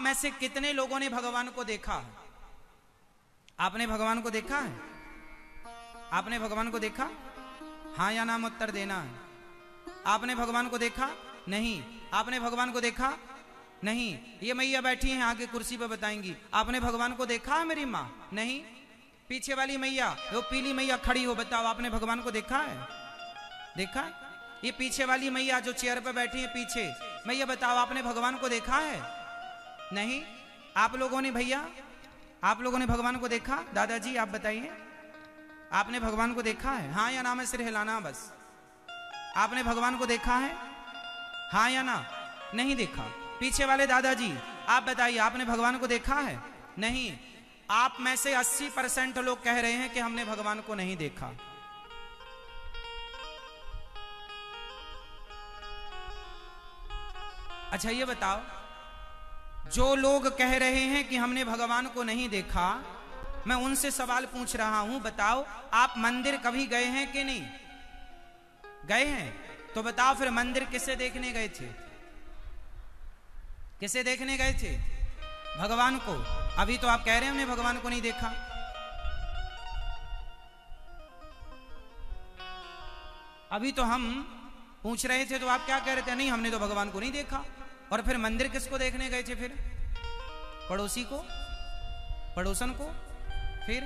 आप में से कितने लोगों ने भगवान को देखा है? आपने भगवान को देखा है? आपने भगवान को देखा? हाँ या नाम उत्तर देना है। आपने भगवान को देखा? नहीं। आपने भगवान को देखा? नहीं। ये मैया बैठी हैं आगे कुर्सी पर बताएंगी। आपने भगवान को देखा है मेरी माँ? नहीं। पीछे वाली मैया, वो पीली मैया खड़ी हो, बताओ आपने भगवान को देखा है? देखा? ये पीछे वाली मैया जो चेयर पर बैठी है पीछे, मैया बताओ आपने भगवान को देखा है? नहीं। आप लोगों ने, भैया आप लोगों ने भगवान को देखा? दादाजी आप बताइए, आपने भगवान को देखा है? हाँ या ना में सिर हिलाना बस। आपने भगवान को देखा है? हाँ या ना? नहीं देखा। पीछे वाले दादाजी आप बताइए, आपने भगवान को देखा है? नहीं। आप में से 80% लोग कह रहे हैं कि हमने भगवान को नहीं देखा। अच्छा ये बताओ, जो लोग कह रहे हैं कि हमने भगवान को नहीं देखा, मैं उनसे सवाल पूछ रहा हूं, बताओ आप मंदिर कभी गए हैं कि नहीं गए हैं? तो बताओ फिर मंदिर किसे देखने गए थे? किसे देखने गए थे? भगवान को। अभी तो आप कह रहे हैं हमने भगवान को नहीं देखा। अभी तो हम पूछ रहे थे तो आप क्या कह रहे थे? नहीं हमने तो भगवान को नहीं देखा। और फिर मंदिर किसको देखने गए थे फिर? पड़ोसी को, पड़ोसन को। फिर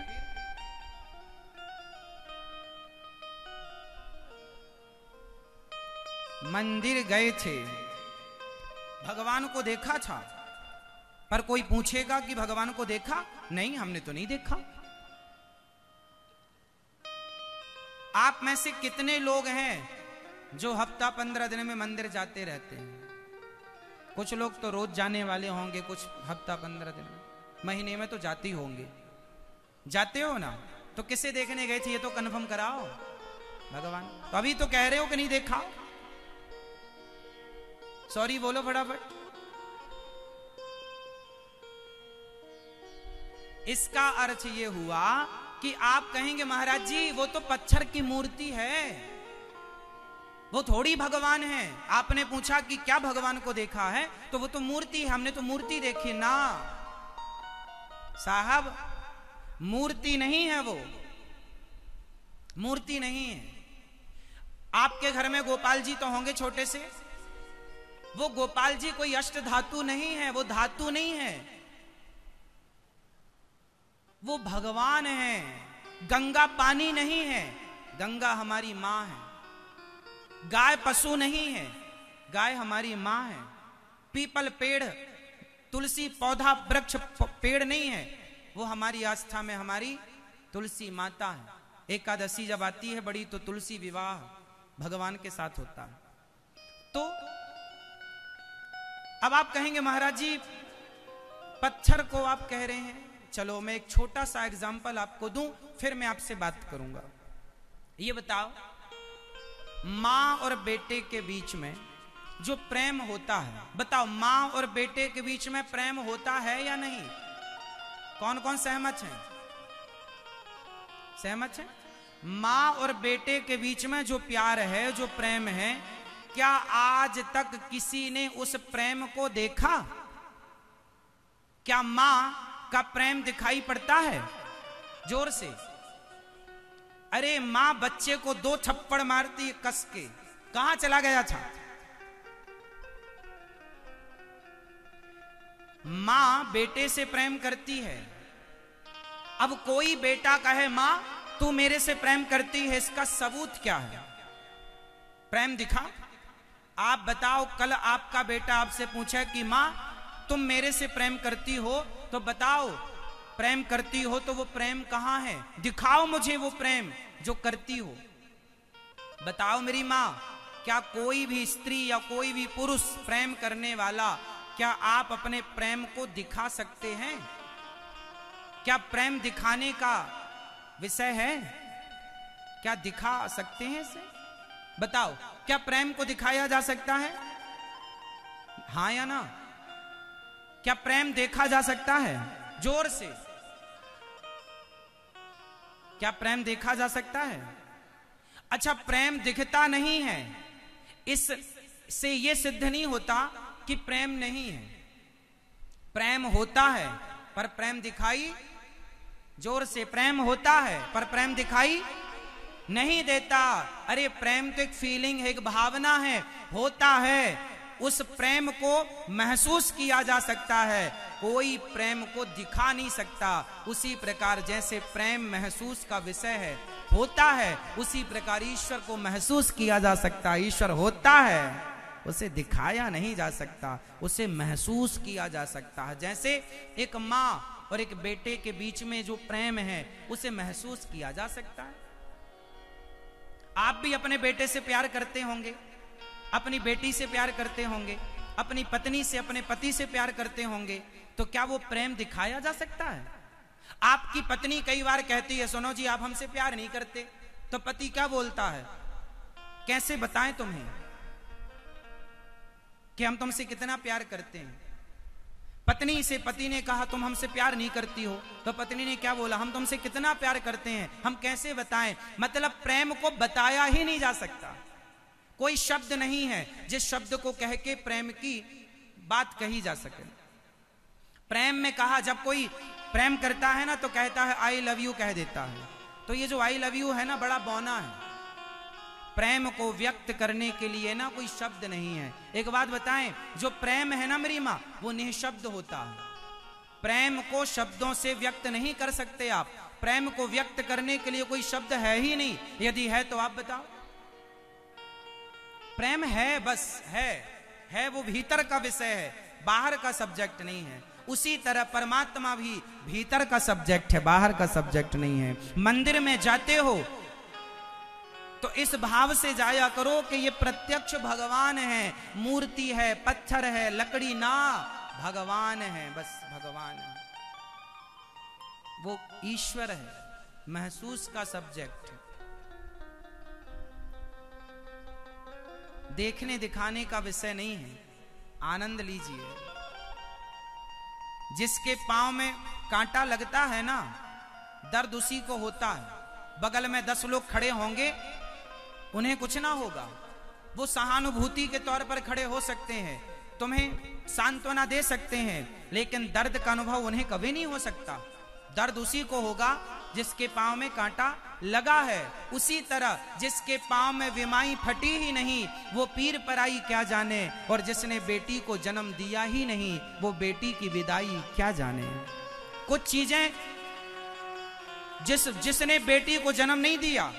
मंदिर गए थे, भगवान को देखा था, पर कोई पूछेगा कि भगवान को देखा? नहीं हमने तो नहीं देखा। आप में से कितने लोग हैं जो हफ्ता 15 दिन में मंदिर जाते रहते हैं? कुछ लोग तो रोज जाने वाले होंगे, कुछ हफ्ता 15 दिन में, महीने में तो जाते ही होंगे। जाते हो ना? तो किसे देखने गए थे ये तो कंफर्म कराओ। भगवान। तो अभी तो कह रहे हो कि नहीं देखा। सॉरी बोलो फटाफट। इसका अर्थ ये हुआ कि आप कहेंगे महाराज जी वो तो पत्थर की मूर्ति है, वो थोड़ी भगवान है। आपने पूछा कि क्या भगवान को देखा है, तो वो तो मूर्ति है, हमने तो मूर्ति देखी ना। साहब मूर्ति नहीं है, वो मूर्ति नहीं है। आपके घर में गोपाल जी तो होंगे छोटे से, वो गोपाल जी कोई अष्ट धातु नहीं है, वो धातु नहीं है, वो भगवान है। गंगा पानी नहीं है, गंगा हमारी मां है। गाय पशु नहीं है, गाय हमारी मां है। पीपल पेड़, तुलसी पौधा वृक्ष पेड़ नहीं है, वो हमारी आस्था में हमारी तुलसी माता है। एकादशी जब आती है बड़ी तो तुलसी विवाह भगवान के साथ होता है। तो अब आप कहेंगे महाराज जी पत्थर को आप कह रहे हैं, चलो मैं एक छोटा सा एग्जांपल आपको दूं, फिर मैं आपसे बात करूंगा। ये बताओ मां और बेटे के बीच में जो प्रेम होता है, बताओ मां और बेटे के बीच में प्रेम होता है या नहीं? कौन कौन सहमत हैं? सहमत हैं? मां और बेटे के बीच में जो प्यार है, जो प्रेम है, क्या आज तक किसी ने उस प्रेम को देखा? क्या मां का प्रेम दिखाई पड़ता है? जोर से। अरे मां बच्चे को 2 थप्पड़ मारती है कस के, कहां चला गया था? मां बेटे से प्रेम करती है। अब कोई बेटा कहे मां तू मेरे से प्रेम करती है, इसका सबूत क्या है? प्रेम दिखा? आप बताओ, कल आपका बेटा आपसे पूछे कि मां तुम मेरे से प्रेम करती हो, तो बताओ प्रेम करती हो तो वो प्रेम कहां है? दिखाओ मुझे वो प्रेम जो करती हो। बताओ मेरी मां, क्या कोई भी स्त्री या कोई भी पुरुष प्रेम करने वाला, क्या आप अपने प्रेम को दिखा सकते हैं? क्या प्रेम दिखाने का विषय है? क्या दिखा सकते हैं इसे? बताओ, क्या प्रेम को दिखाया जा सकता है? हाँ या ना? क्या प्रेम देखा जा सकता है? जोर से। क्या प्रेम देखा जा सकता है? अच्छा, प्रेम दिखता नहीं है, इससे यह सिद्ध नहीं होता कि प्रेम नहीं है। प्रेम होता है पर प्रेम दिखाई, जोर से, प्रेम होता है पर प्रेम दिखाई नहीं देता। अरे प्रेम तो एक फीलिंग है, एक भावना है, होता है, उस प्रेम को महसूस किया जा सकता है, कोई प्रेम को दिखा नहीं सकता। उसी प्रकार जैसे प्रेम महसूस का विषय है, होता है, उसी प्रकार ईश्वर को महसूस किया जा सकता है। ईश्वर होता है, उसे दिखाया नहीं जा सकता, उसे महसूस किया जा सकता है। जैसे एक माँ और एक बेटे के बीच में जो प्रेम है उसे महसूस किया जा सकता है। आप भी अपने बेटे से प्यार करते होंगे, अपनी बेटी से प्यार करते होंगे, अपनी पत्नी से, अपने पति से प्यार करते होंगे, तो क्या वो प्रेम दिखाया जा सकता है? आपकी पत्नी कई बार कहती है, सुनो जी आप हमसे प्यार नहीं करते, तो पति क्या बोलता है, कैसे बताएं तुम्हें कि हम तुमसे कितना प्यार करते हैं। पत्नी से पति ने कहा तुम हमसे प्यार नहीं करती हो, तो पत्नी ने क्या बोला, हम तुमसे कितना प्यार करते हैं, हम कैसे बताएं। मतलब प्रेम को बताया ही नहीं जा सकता, कोई शब्द नहीं है जिस शब्द को कह के प्रेम की बात कही जा सके। प्रेम में कहा, जब कोई प्रेम करता है ना तो कहता है आई लव यू कह देता है, तो ये जो आई लव यू है ना बड़ा बौना है। प्रेम को व्यक्त करने के लिए ना कोई शब्द नहीं है। एक बात बताएं, जो प्रेम है ना मेरी माँ, वो निःशब्द होता है। प्रेम को शब्दों से व्यक्त नहीं कर सकते आप, प्रेम को व्यक्त करने के लिए कोई शब्द है ही नहीं। यदि है तो आप बताओ। प्रेम है, बस है, वो भीतर का विषय है, बाहर का सब्जेक्ट नहीं है। उसी तरह परमात्मा भी भीतर का सब्जेक्ट है, बाहर का सब्जेक्ट नहीं है। मंदिर में जाते हो तो इस भाव से जाया करो कि ये प्रत्यक्ष भगवान है, मूर्ति है, पत्थर है, लकड़ी ना, भगवान है, बस भगवान है, वो ईश्वर है, महसूस का सब्जेक्ट। देखने दिखाने का विषय नहीं है। आनंद लीजिए। जिसके पांव में कांटा लगता है ना, दर्द उसी को होता है। बगल में 10 लोग खड़े होंगे, उन्हें कुछ ना होगा, वो सहानुभूति के तौर पर खड़े हो सकते हैं, तुम्हें सांत्वना दे सकते हैं, लेकिन दर्द का अनुभव उन्हें कभी नहीं हो सकता। दर्द उसी को होगा जिसके पांव में कांटा लगा है। उसी तरह जिसके पांव में विमाई फटी ही नहीं, वो पीर पराई क्या जाने, और जिसने बेटी को जन्म दिया ही नहीं, वो बेटी की विदाई क्या जाने। कुछ चीजें जिसने बेटी को जन्म नहीं दिया,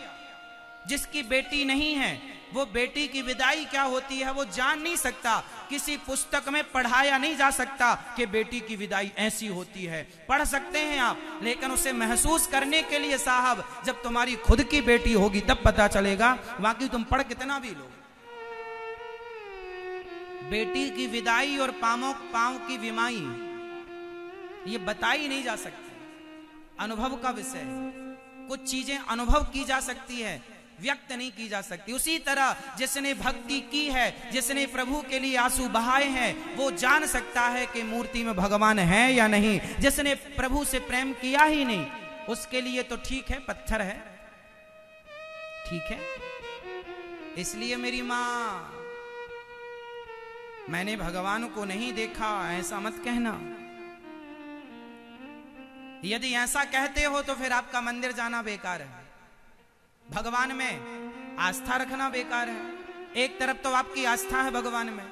जिसकी बेटी नहीं है, वो बेटी की विदाई क्या होती है वो जान नहीं सकता। किसी पुस्तक में पढ़ाया नहीं जा सकता कि बेटी की विदाई ऐसी होती है। पढ़ सकते हैं आप, लेकिन उसे महसूस करने के लिए साहब जब तुम्हारी खुद की बेटी होगी तब पता चलेगा, बाकी तुम पढ़ कितना भी लो। बेटी की विदाई और पांव की विमाई ये बताई नहीं जा सकती, अनुभव का विषय है। कुछ चीजें अनुभव की जा सकती है, व्यक्त नहीं की जा सकती। उसी तरह जिसने भक्ति की है, जिसने प्रभु के लिए आंसू बहाए हैं, वो जान सकता है कि मूर्ति में भगवान है या नहीं। जिसने प्रभु से प्रेम किया ही नहीं, उसके लिए तो ठीक है पत्थर है, ठीक है। इसलिए मेरी मां, मैंने भगवान को नहीं देखा ऐसा मत कहना। यदि ऐसा कहते हो तो फिर आपका मंदिर जाना बेकार है, भगवान में आस्था रखना बेकार है। एक तरफ तो आपकी आस्था है भगवान में,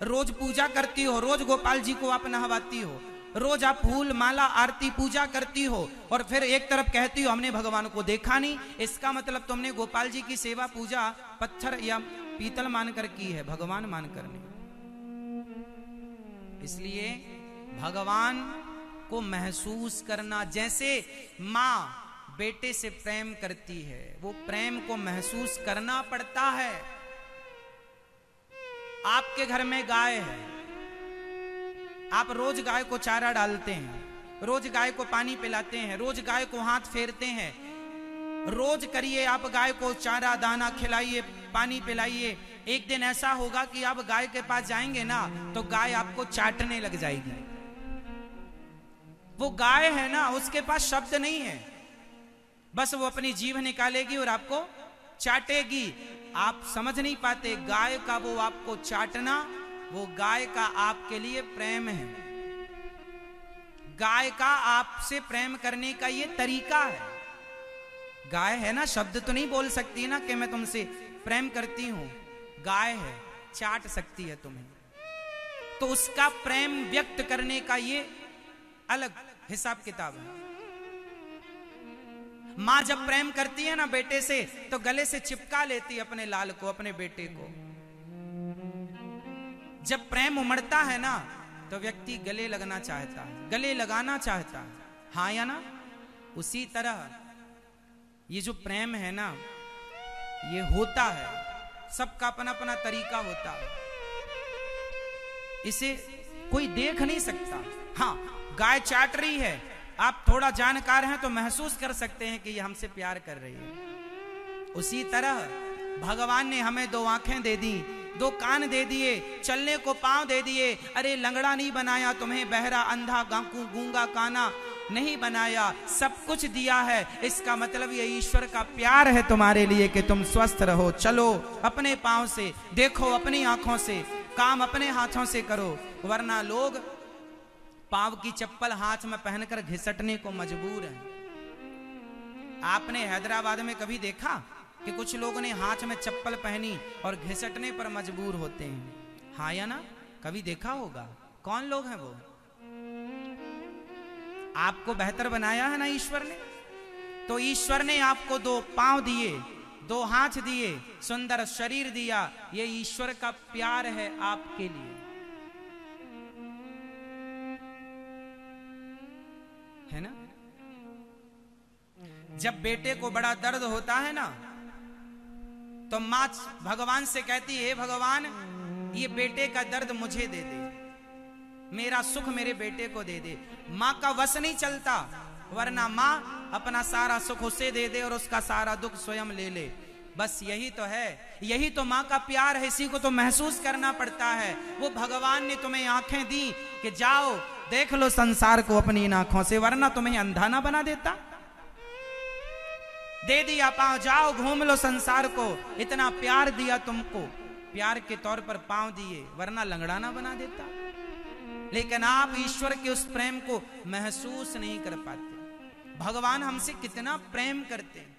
रोज पूजा करती हो, रोज गोपाल जी को आप नहवाती हो, रोज आप फूल माला आरती पूजा करती हो, और फिर एक तरफ कहती हो हमने भगवान को देखा नहीं। इसका मतलब तुमने गोपाल जी की सेवा पूजा पत्थर या पीतल मानकर की है, भगवान मानकर नहीं। इसलिए भगवान को महसूस करना, जैसे मां बेटे से प्रेम करती है, वो प्रेम को महसूस करना पड़ता है। आपके घर में गाय है, आप रोज गाय को चारा डालते हैं, रोज गाय को पानी पिलाते हैं, रोज गाय को हाथ फेरते हैं, रोज करिए आप गाय को चारा दाना खिलाइए, पानी पिलाइए। एक दिन ऐसा होगा कि आप गाय के पास जाएंगे ना तो गाय आपको चाटने लग जाएगी। वो गाय है ना, उसके पास शब्द नहीं है, बस वो अपनी जीभ निकालेगी और आपको चाटेगी। आप समझ नहीं पाते, गाय का वो आपको चाटना, वो गाय का आपके लिए प्रेम है। गाय का आपसे प्रेम करने का ये तरीका है। गाय है ना, शब्द तो नहीं बोल सकती ना कि मैं तुमसे प्रेम करती हूं। गाय है, चाट सकती है तुम्हें, तो उसका प्रेम व्यक्त करने का ये अलग हिसाब किताब है। मां जब प्रेम करती है ना बेटे से, तो गले से चिपका लेती है अपने लाल को, अपने बेटे को। जब प्रेम उमड़ता है ना, तो व्यक्ति गले लगना चाहता है, गले लगाना चाहता है, हाँ या ना। उसी तरह ये जो प्रेम है ना, ये होता है, सबका अपना अपना तरीका होता है, इसे कोई देख नहीं सकता। हाँ, गाय चाट रही है, आप थोड़ा जानकार हैं तो महसूस कर सकते हैं कि ये हमसे प्यार कर रही है। उसी तरह भगवान ने हमें दो आंखें दे दी, दो कान दे दिए, चलने को पांव दे दिए। अरे लंगड़ा नहीं बनाया तुम्हें, बहरा अंधा गूंगा काना नहीं बनाया, सब कुछ दिया है। इसका मतलब ये ईश्वर का प्यार है तुम्हारे लिए कि तुम स्वस्थ रहो, चलो अपने पांव से, देखो अपनी आंखों से, काम अपने हाथों से करो। वरना लोग पांव की चप्पल हाथ में पहनकर घिसटने को मजबूर हैं। आपने हैदराबाद में कभी देखा कि कुछ लोगों ने हाथ में चप्पल पहनी और घिसटने पर मजबूर होते हैं? हाँ या ना? कभी देखा होगा। कौन लोग हैं वो? आपको बेहतर बनाया है ना ईश्वर ने, तो ईश्वर ने आपको दो पांव दिए, दो हाथ दिए, सुंदर शरीर दिया। ये ईश्वर का प्यार है आपके लिए, है ना। जब बेटे को बड़ा दर्द होता है ना, तो मां भगवान से कहती है, हे भगवान, ये बेटे का दर्द मुझे दे दे, मेरा सुख मेरे बेटे को दे दे। मां का वश नहीं चलता, वरना मां अपना सारा सुख उसे दे दे और उसका सारा दुख स्वयं ले ले। बस यही तो है, यही तो मां का प्यार है, इसी को तो महसूस करना पड़ता है। वो भगवान ने तुम्हें आंखें दी कि जाओ देख लो संसार को अपनी इन आंखों से, वरना तुम्हें अंधा ना बना देता। दे दिया पांव, जाओ घूम लो संसार को, इतना प्यार दिया तुमको, प्यार के तौर पर पांव दिए, वरना लंगड़ा ना बना देता। लेकिन आप ईश्वर के उस प्रेम को महसूस नहीं कर पाते। भगवान हमसे कितना प्रेम करते हैं,